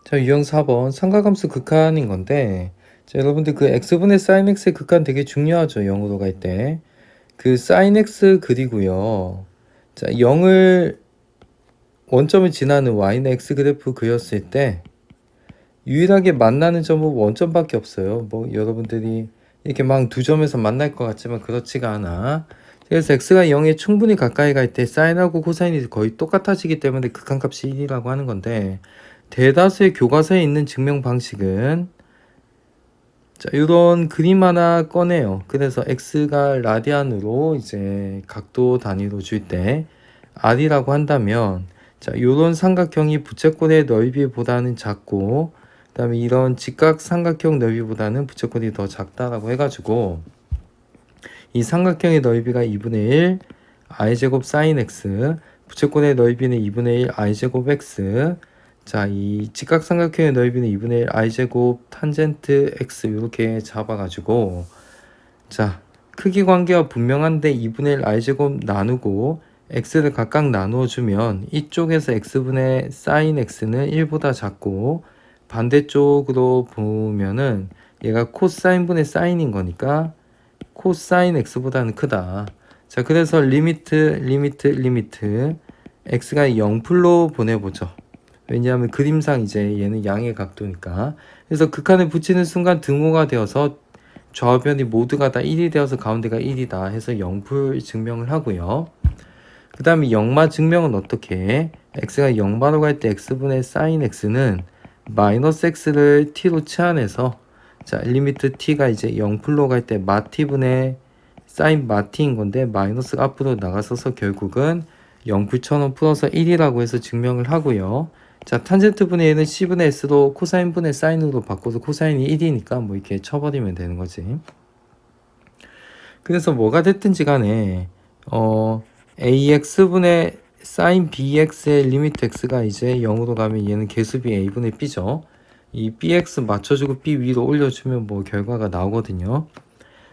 자, 유형 4번 삼각함수 극한인 건데, 자, 여러분들 그 x분의 sin x의 극한 되게 중요하죠. 0으로 갈 때. 그 sin x 그리고요. 자, 0을 원점을 지나는 y는 x 그래프 그렸을 때 유일하게 만나는 점은 원점밖에 없어요. 뭐 여러분들이 이렇게 막 두 점에서 만날 것 같지만 그렇지가 않아. 그래서 x가 0에 충분히 가까이 갈 때 사인하고 코사인이 거의 똑같아지기 때문에 극한값이 1이라고 하는 건데, 대다수의 교과서에 있는 증명 방식은 자, 이런 그림 하나 꺼내요. 그래서 x가 라디안으로 이제 각도 단위로 줄 때 r이라고 한다면, 자, 이런 삼각형이 부채꼴의 넓이보다는 작고, 그다음에 이런 직각 삼각형 넓이보다는 부채꼴이 더 작다라고 해가지고 이 삼각형의 넓이가 2분의 1 i제곱 sin x, 부채꼴의 넓이는 2분의 1 i제곱 x. 자, 이 직각삼각형의 넓이는 2분의 1 i제곱 탄젠트 x 이렇게 잡아가지고, 자, 크기 관계가 분명한데 2분의 1 i제곱 나누고 x를 각각 나누어주면 이쪽에서 x분의 sin x는 1보다 작고, 반대쪽으로 보면은 얘가 코사인분의 사인인 거니까 코사인 x보다는 크다. 자, 그래서 리미트 x가 0풀로 보내보죠. 왜냐하면 그림상 이제 얘는 양의 각도니까. 그래서 극한에 붙이는 순간 등호가 되어서 좌우변이 모두가 다 1이 되어서 가운데가 1이다 해서 0풀 증명을 하고요. 그 다음에 역마 증명은 어떻게 해? x가 0마로 갈 때 x분의 sin x는 마이너스 x를 t로 치환해서, 자, 리미트 t가 이제 0풀로 갈 때 마t분의 sin 마t인 건데 마이너스가 앞으로 나가서서 결국은 0풀처럼 풀어서 1이라고 해서 증명을 하고요. 자, 탄젠트 분의 1은 c분의 s로 코사인 분의 사인으로 바꿔서 코사인이 1이니까 뭐 이렇게 쳐버리면 되는 거지. 그래서 뭐가 됐든지 간에 ax분의 sin bx의 리미트 x가 이제 0으로 가면 얘는 개수비 a분의 b죠. 이 bx 맞춰주고 b 위로 올려주면 뭐 결과가 나오거든요.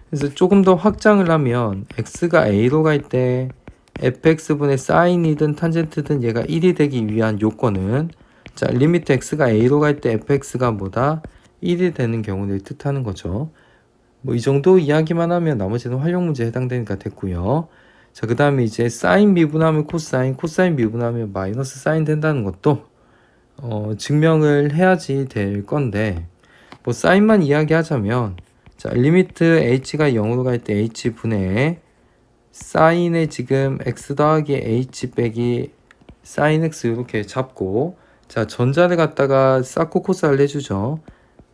그래서 조금 더 확장을 하면 x가 a로 갈 때 fx분의 사인이든 탄젠트든 얘가 1이 되기 위한 요건은, 자, 리미트 x가 a로 갈 때 fx가 뭐다? 1이 되는 경우를 뜻하는 거죠. 뭐 이 정도 이야기만 하면 나머지는 활용 문제에 해당되니까 됐고요. 자, 그 다음에 이제 사인 미분하면 코사인, 코사인 미분하면 마이너스 사인 된다는 것도 증명을 해야지 될 건데, 뭐 사인만 이야기하자면, 자, 리미트 h가 0으로 갈 때 h분의 사인의 지금 x 더하기 h 빼기 사인 x 이렇게 잡고, 자, 전자를 갖다가 사코 코사를 해주죠.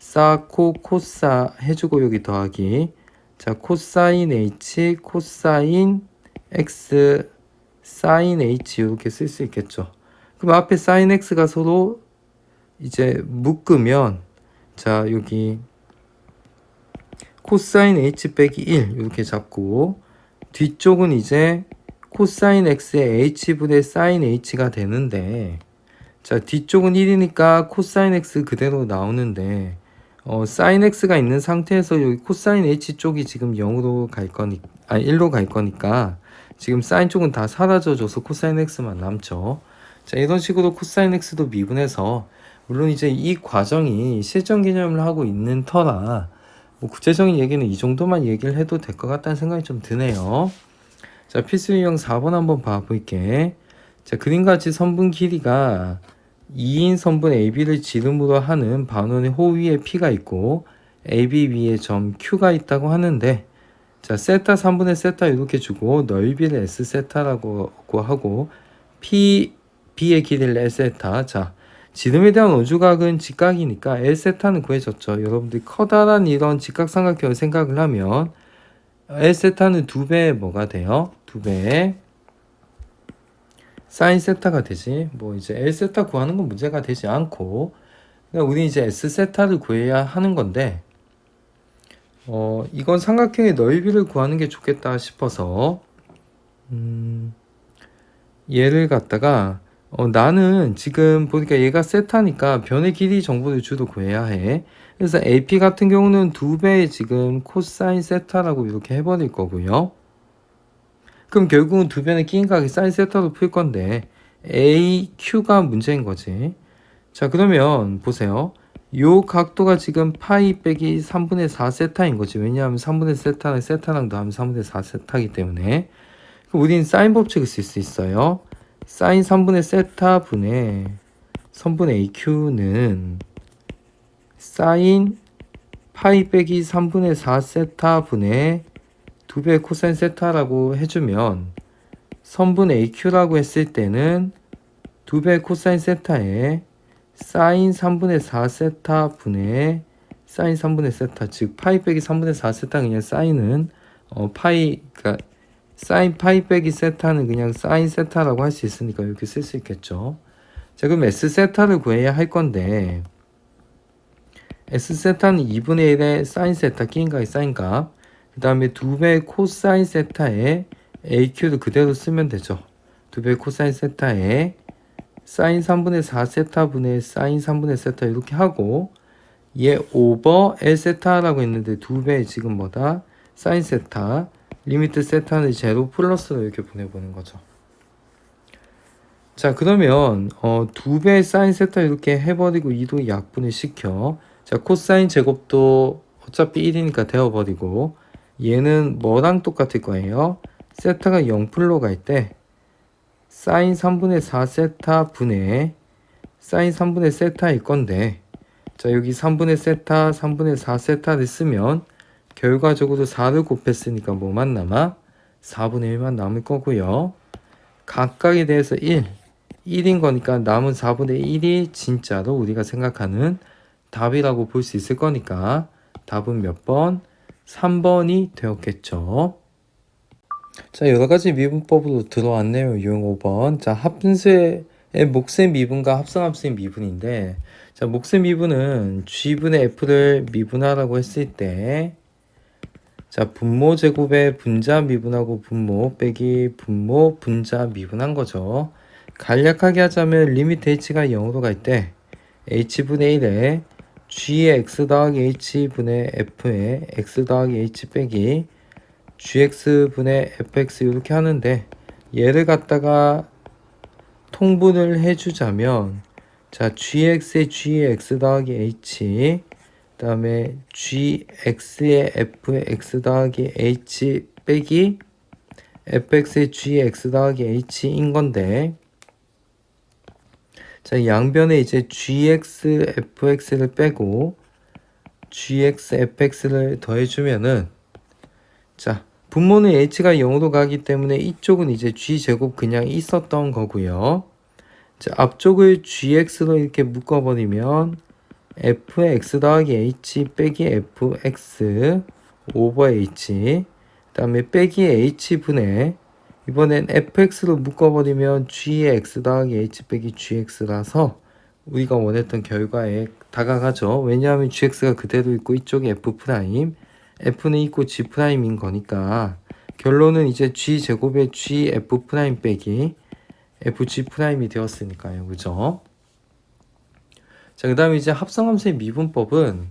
사코 코사 해주고 여기 더하기, 자, 코사인 h 코사인 x 사인 h 이렇게 쓸 수 있겠죠. 그럼 앞에 사인 x가 서로 이제 묶으면, 자, 여기 코사인 h 빼기 1 이렇게 잡고, 뒤쪽은 이제 코사인 x의 h분의 사인 h가 되는데, 자, 뒤쪽은 1이니까 코사인 x 그대로 나오는데, 사인 x가 있는 상태에서 여기 코사인 h 쪽이 지금 0으로 갈 거니까, 1로 갈 거니까 지금 사인 쪽은 다 사라져줘서 코사인 x만 남죠. 자, 이런 식으로 코사인 x도 미분해서, 물론 이제 이 과정이 실전 개념을 하고 있는 터라 뭐 구체적인 얘기는 이 정도만 얘기를 해도 될 것 같다는 생각이 좀 드네요. 자, 필수 유형 4번 한번 봐볼게. 자, 그림같이 선분 길이가 2인 선분 AB를 지름으로 하는 반원의 호 위에 P가 있고 AB 위에 점 Q가 있다고 하는데, 자, 세타 3분의 세타 이렇게 주고 넓이를 S 세타라고 하고 B의 길이를 L 세타. 자, 지름에 대한 우주각은 직각이니까 L 세타는 구해졌죠. 여러분들이 커다란 이런 직각삼각형을 생각을 하면 L 세타는 2배 뭐가 돼요? 2배 사인 세타가 되지. 뭐 이제 L 세타 구하는 건 문제가 되지 않고, 그냥 우리 이제 S 세타를 구해야 하는 건데, 이건 삼각형의 넓이를 구하는 게 좋겠다 싶어서 얘를 갖다가 나는 지금 보니까 얘가 세타니까 변의 길이 정보를 주로 구해야 해. 그래서 AP 같은 경우는 2배의 지금 코사인 세타라고 이렇게 해버릴 거고요. 그럼 결국은 두 변의 끼인 각이 사인 세타로 풀 건데 AQ가 문제인 거지. 자, 그러면 보세요. 요 각도가 지금 파이 빼기 3분의 4 세타인 거지. 왜냐하면 3분의 세타는 세타랑 더하면 3분의 4 세타이기 때문에. 우린 사인 법칙을 쓸 수 있어요. 사인 3분의 세타 분의 선분의 AQ는 사인 파이 빼기 3분의 4 세타 분의 2배 코사인 세타라고 해주면 선분 AQ라고 했을 때는 2배 코사인 세타에 사인 3분의 4 세타 분의 사인 3분의 세타, 즉 파이 빼기 3분의 4 세타 그냥 사인은 파이, 그러니까 사인 파이 빼기 세타는 그냥 사인 세타라고 할 수 있으니까 이렇게 쓸 수 있겠죠. 자, 그럼 S 세타를 구해야 할 건데 S 세타는 2분의 1의 사인 세타 끼인가의 사인 값, 그 다음에 2배 코사인 세타에 AQ를 그대로 쓰면 되죠. 2배 코사인 세타에 사인 3분의 4 세타 분의 사인 3분의 세타 이렇게 하고 얘 오버 L 세타라고 했는데 2배 지금 뭐다? 사인 세타, 리미트 세타는 제로 플러스로 이렇게 보내보는 거죠. 자, 그러면 2배 사인 세타 이렇게 해버리고 2도 약분을 시켜. 자, 코사인 제곱도 어차피 1이니까 되어버리고 얘는 뭐랑 똑같을 거예요? 세타가 0플로 갈 때 사인 3분의 4 세타 분의 사인 3분의 세타일 건데, 자, 여기 3분의 세타, 3분의 4 세타를 쓰면 결과적으로 4를 곱했으니까 뭐만 남아? 4분의 1만 남을 거고요. 각각에 대해서 1인 거니까 남은 4분의 1이 진짜로 우리가 생각하는 답이라고 볼 수 있을 거니까 답은 몇 번? 3번이 되었겠죠. 자, 여러가지 미분법으로 들어왔네요. 유형 5번. 자, 합분수의 몫의 미분과 합성함수의 미분인데, 자, 몫의 미분은 G분의 F를 미분하라고 했을 때, 자, 분모 제곱의 분자 미분하고 분모 빼기 분모 분자 미분한 거죠. 간략하게 하자면 리미트 h가 0으로 갈 때 h분의 1에 g의 x 더하기 h분의 f에 x 더하기 h 빼기 gx분의 fx 이렇게 하는데, 얘를 갖다가 통분을 해주자면, 자, gx의 g의 x 더하기 h, 그 다음에 gx의 f의 x 더하기 h 빼기 fx의 g의 x 더하기 h인 건데, 자, 양변에 이제 gx fx를 빼고 gx fx를 더해주면은, 자, 분모는 h가 0으로 가기 때문에 이쪽은 이제 g제곱 그냥 있었던 거고요. 자, 앞쪽을 gx로 이렇게 묶어버리면 f의 x 더하기 h 빼기 fx 오버 h, 그 다음에 빼기 h분의, 이번엔 fx로 묶어버리면 g의 x 더하기 h 빼기 gx라서 우리가 원했던 결과에 다가가죠. 왜냐하면 gx가 그대로 있고 이쪽이 f 프라임, f는 있고 g 프라임인 거니까 결론은 이제 g 제곱의 g f 프라임 빼기 f g 프라임이 되었으니까요. 그죠? 자, 그 다음에 이제 합성함수의 미분법은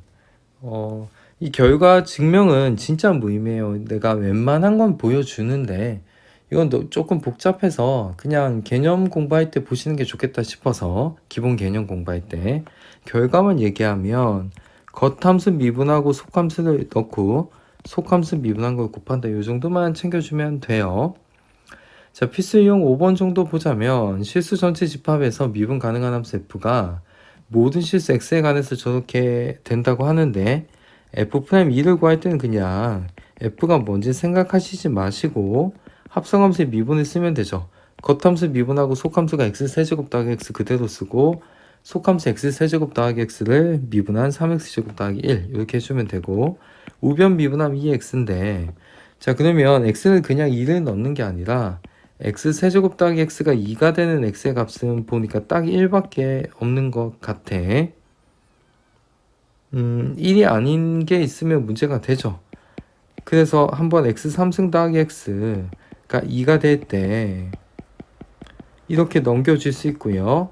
이 결과 증명은 진짜 무의미해요. 내가 웬만한 건 보여주는데 이건 조금 복잡해서 그냥 개념 공부할 때 보시는 게 좋겠다 싶어서 기본 개념 공부할 때 결과만 얘기하면 겉함수 미분하고 속함수를 넣고 속함수 미분한 걸 곱한다. 이 정도만 챙겨주면 돼요. 자, 필수 이용 5번 정도 보자면 실수 전체 집합에서 미분 가능한 함수 f가 모든 실수 x에 관해서 저렇게 된다고 하는데 f'2를 구할 때는 그냥 f가 뭔지 생각하시지 마시고 합성함수의 미분을 쓰면 되죠. 겉함수 미분하고 속함수가 x세제곱 더하기 x 그대로 쓰고 속함수 x세제곱 더하기 x를 미분한 3x제곱 더하기 1 이렇게 해주면 되고, 우변 미분하면 2x인데, 자, 그러면 x는 그냥 2를 넣는 게 아니라 x세제곱 더하기 x가 2가 되는 x의 값은 보니까 딱 1밖에 없는 것 같아. 1이 아닌 게 있으면 문제가 되죠. 그래서 한번 x 3승 더하기 x가 2가 될 때 이렇게 넘겨줄 수 있고요.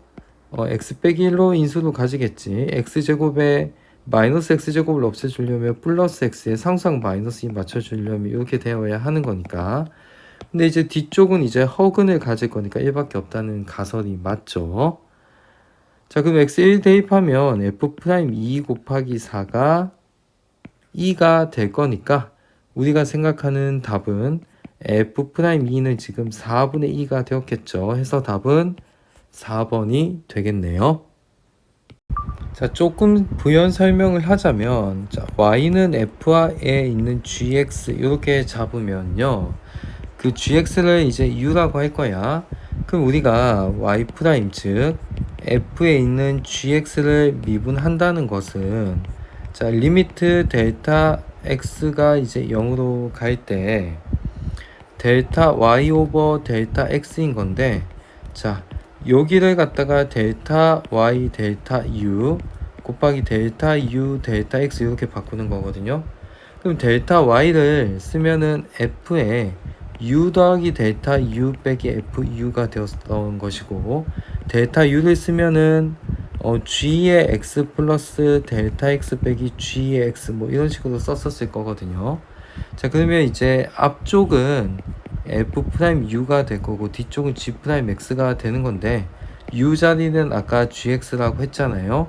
x 빼기 1로 인수로 가지겠지. x제곱에 마이너스 x제곱을 없애주려면 플러스 x에 상수항 마이너스 2 맞춰주려면 이렇게 되어야 하는 거니까. 근데 이제 뒤쪽은 이제 허근을 가질 거니까 1밖에 없다는 가설이 맞죠. 자, 그럼 x1 대입하면 f'2 곱하기 4가 2가 될 거니까 우리가 생각하는 답은 f'2는 지금 4분의 2가 되었겠죠. 해서 답은 4번이 되겠네요. 자, 조금 부연 설명을 하자면, 자, y는 f에 있는 gx 이렇게 잡으면요, 그 gx를 이제 u라고 할 거야. 그럼 우리가 y 프라임 즉 f에 있는 gx를 미분한다는 것은, 자, 리미트 델타 x가 이제 0으로 갈 때 델타 y 오버 델타 x인 건데, 자, 여기를 갖다가 델타 y 델타 u 곱하기 델타 u 델타 x 이렇게 바꾸는 거거든요. 그럼 델타 y를 쓰면은 f에 u 더하기 델타 u 빼기 fu가 되었던 것이고, 델타 u를 쓰면은 g의 x 플러스 델타 x 빼기 g의 x 뭐 이런 식으로 썼었을 거거든요. 자, 그러면 이제 앞쪽은 f'u가 될 거고 뒤쪽은 g'x가 되는 건데, u 자리는 아까 gx라고 했잖아요.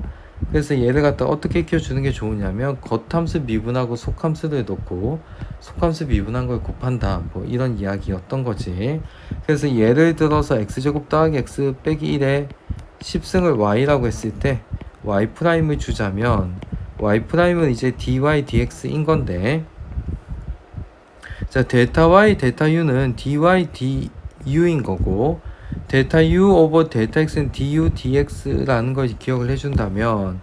그래서 얘를 갖다 어떻게 키워주는 게 좋으냐면 겉함수 미분하고 속함수를 넣고 속함수 미분한 걸 곱한다, 뭐 이런 이야기였던 거지. 그래서 예를 들어서 x제곱 더하기 x 빼기 1에 10승을 y라고 했을 때 y'을 주자면 y'은 이제 dy dx인 건데, 자, 델타 y 델타 u는 dy du인 거고, 델타 u 오버 델타 x는 du dx라는 걸 기억을 해준다면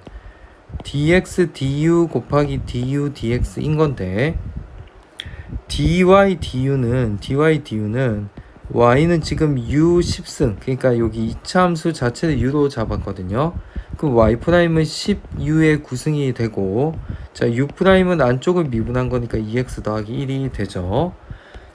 dx du 곱하기 du dx인 건데, dy du는 y는 지금 u 10승, 그러니까 여기 2차 함수 자체를 u로 잡았거든요. 그럼 y'은 10u의 9승이 되고, 자, u'은 안쪽을 미분한 거니까 2x 더하기 1이 되죠.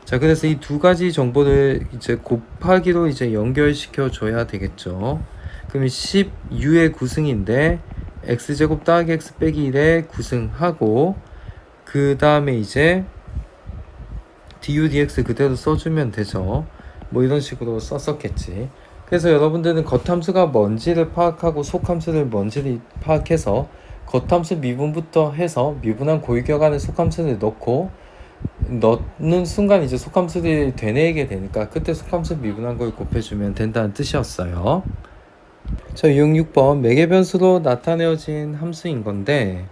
자, 그래서 이 두 가지 정보를 이제 곱하기로 이제 연결시켜 줘야 되겠죠. 그럼 10u의 9승인데 x제곱 더하기 x 빼기 1의 9승하고, 그 다음에 이제 du dx 그대로 써주면 되죠. 뭐 이런 식으로 썼었겠지. 그래서 여러분들은 겉함수가 뭔지를 파악하고 속함수를 뭔지를 파악해서 겉함수 미분부터 해서 미분한 고유격 속함수를 넣는 순간 이제 속함수를 되뇌게 되니까 그때 속함수 미분한 걸 곱해주면 된다는 뜻이었어요. 자, 유형 6번 매개변수로 나타내어진 함수인 건데,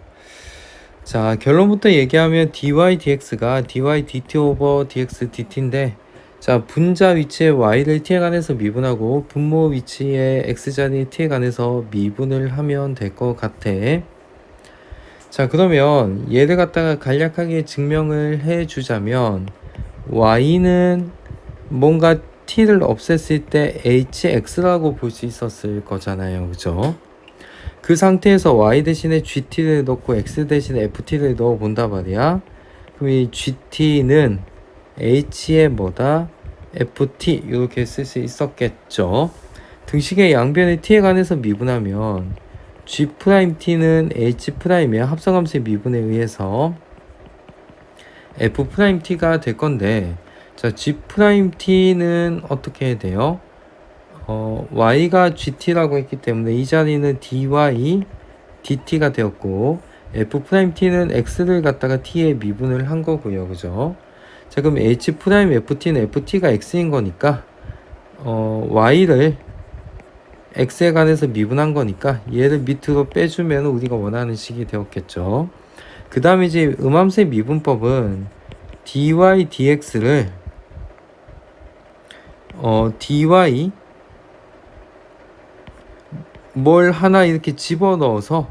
자, 결론부터 얘기하면 dy dx가 dy dt 오버 dx dt인데, 자, 분자 위치에 y를 t에 관해서 미분하고 분모 위치에 x자리 t에 관해서 미분을 하면 될 것 같아. 자, 그러면 얘를 갖다가 간략하게 증명을 해 주자면 y는 뭔가 t를 없앴을 때 hx라고 볼 수 있었을 거잖아요, 그죠? 그 상태에서 y 대신에 gt를 넣고 x 대신에 ft를 넣어 본단 말이야. 그럼 이 gt는 h의 뭐다? ft 이렇게 쓸 수 있었겠죠. 등식의 양변의 t에 관해서 미분하면 g't는 h'의 합성함수의 미분에 의해서 f't가 될 건데, 자, g't는 어떻게 해야 돼요? y가 gt라고 했기 때문에 이 자리는 dy dt가 되었고, f't는 x를 갖다가 t에 미분을 한 거고요, 그죠? 자, 그럼 h'ft는 ft가 x인 거니까 y를 x에 관해서 미분한 거니까 얘를 밑으로 빼주면 우리가 원하는 식이 되었겠죠. 그 다음에 이제 음함수의 미분법은 dy dx를 dy 뭘 하나 이렇게 집어넣어서,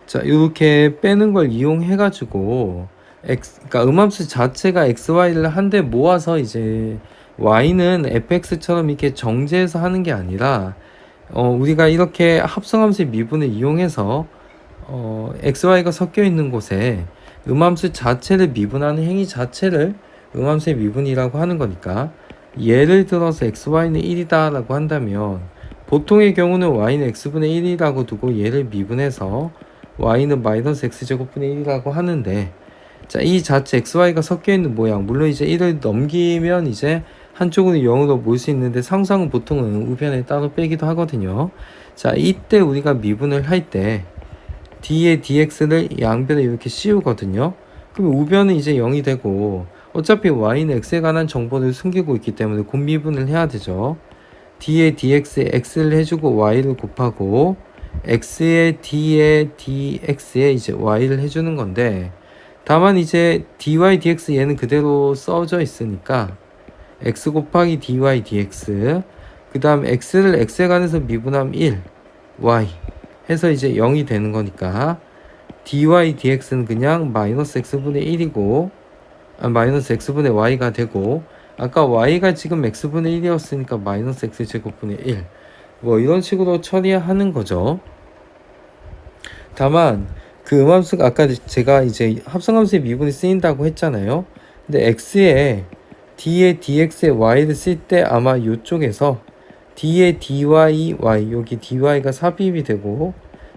자, 이렇게 빼는 걸 이용해 가지고 그러니까 음함수 자체가 xy를 한데 모아서 이제 y는 fx처럼 이렇게 정제해서 하는 게 아니라 우리가 이렇게 합성함수의 미분을 이용해서 xy가 섞여 있는 곳에 음함수 자체를 미분하는 행위 자체를 음함수의 미분이라고 하는 거니까, 예를 들어서 xy는 1이다 라고 한다면 보통의 경우는 y는 x분의 1이라고 두고 얘를 미분해서 y는 마이너스 x제곱분의 1이라고 하는데, 자, 이 자체 xy가 섞여 있는 모양, 물론 이제 1을 넘기면 이제 한쪽으로 0으로 모일 수 있는데 상수항은 보통은 우변에 따로 빼기도 하거든요. 자, 이때 우리가 미분을 할 때 d의 dx를 양변에 이렇게 씌우거든요. 그럼 우변은 이제 0이 되고 어차피 y는 x에 관한 정보를 숨기고 있기 때문에 곱미분을 해야 되죠. d의 dx에 x를 해주고 y를 곱하고 x의 d의 dx에 이제 y를 해주는 건데, 다만 이제 dy dx 얘는 그대로 써져 있으니까 x 곱하기 dy dx, 그 다음 x를 x에 관해서 미분하면 1 y 해서 이제 0이 되는 거니까 dy dx는 그냥 마이너스 x분의 1이고 마이너스 x분의 y가 되고, 아까 y가 지금 x분의 1이었으니까 마이너스 x제곱분의 1 뭐 이런 식으로 처리하는 거죠. 다만 그 음함수가 아까 제가 이제 합성함수의 미분이 쓰인다고 했잖아요. 근데 x에 d의 dx에 y를 쓸 때 아마 이쪽에서 d의 dy y, 여기 dy가 삽입이 되고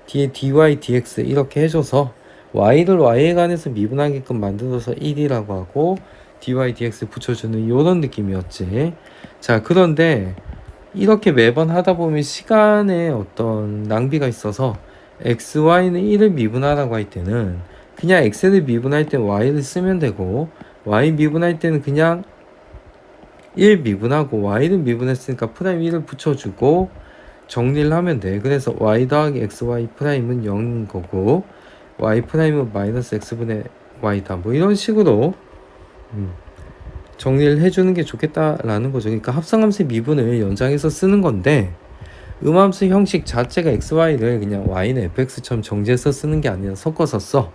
d의 dy dx 이렇게 해줘서 y를 y에 관해서 미분하게끔 만들어서 1이라고 하고 dy dx 붙여주는 이런 느낌이었지. 자, 그런데 이렇게 매번 하다 보면 시간에 어떤 낭비가 있어서 x, y는 1을 미분하라고 할 때는 그냥 x를 미분할 때 y를 쓰면 되고, y 미분할 때는 그냥 1 미분하고 y를 미분했으니까 프라임 1을 붙여주고 정리를 하면 돼. 그래서 y 더하기 xy 프라임은 0인 거고 y 프라임은 마이너스 x분의 y다. 뭐 이런 식으로 정리를 해주는 게 좋겠다라는 거죠. 그러니까 합성함수의 미분을 연장해서 쓰는 건데, 음함수 형식 자체가 xy를 그냥 y는 fx처럼 정제해서 쓰는 게 아니라 섞어서 써.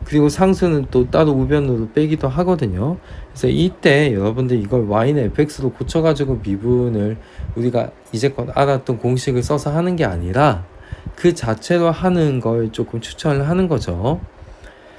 그리고 상수는 또 따로 우변으로 빼기도 하거든요. 그래서 이때 여러분들 이걸 y는 fx로 고쳐가지고 미분을 우리가 이제껏 알았던 공식을 써서 하는 게 아니라 그 자체로 하는 걸 조금 추천을 하는 거죠.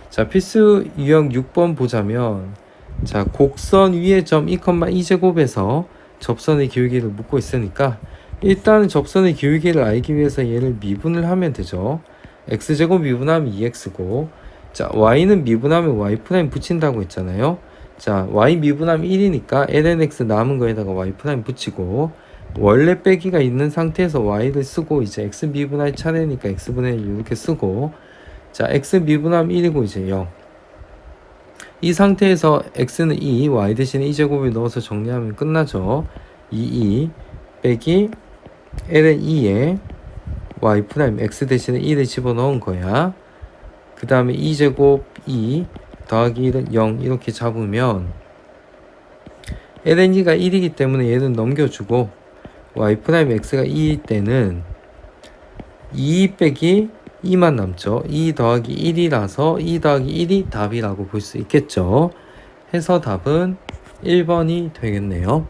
자, 필수 유형 6번 보자면, 자, 곡선 위의 점 2,2제곱에서 접선의 기울기를 묻고 있으니까 일단 접선의 기울기를 알기 위해서 얘를 미분을 하면 되죠. x제곱 미분하면 2x고, 자, y는 미분하면 y 프라임 붙인다고 했잖아요. 자, y 미분하면 1이니까 lnx 남은 거에다가 y 프라임 붙이고, 원래 빼기가 있는 상태에서 y를 쓰고 이제 x 미분할 차례니까 x분의 1 이렇게 쓰고, 자, x 미분하면 1이고 이제 0. 이 상태에서 x는 2, y 대신에 2제곱을 넣어서 정리하면 끝나죠. 2 빼기 l은 2에 y 프라임 x 대신에 1을 집어넣은 거야. 그 다음에 2제곱 2 더하기 1은 0 이렇게 잡으면 ln 2가 1이기 때문에 얘는 넘겨주고 y 프라임 x가 2일 때는 2 빼기 2만 남죠. 2 더하기 1이라서 2 더하기 1이 답이라고 볼 수 있겠죠. 해서 답은 1번이 되겠네요.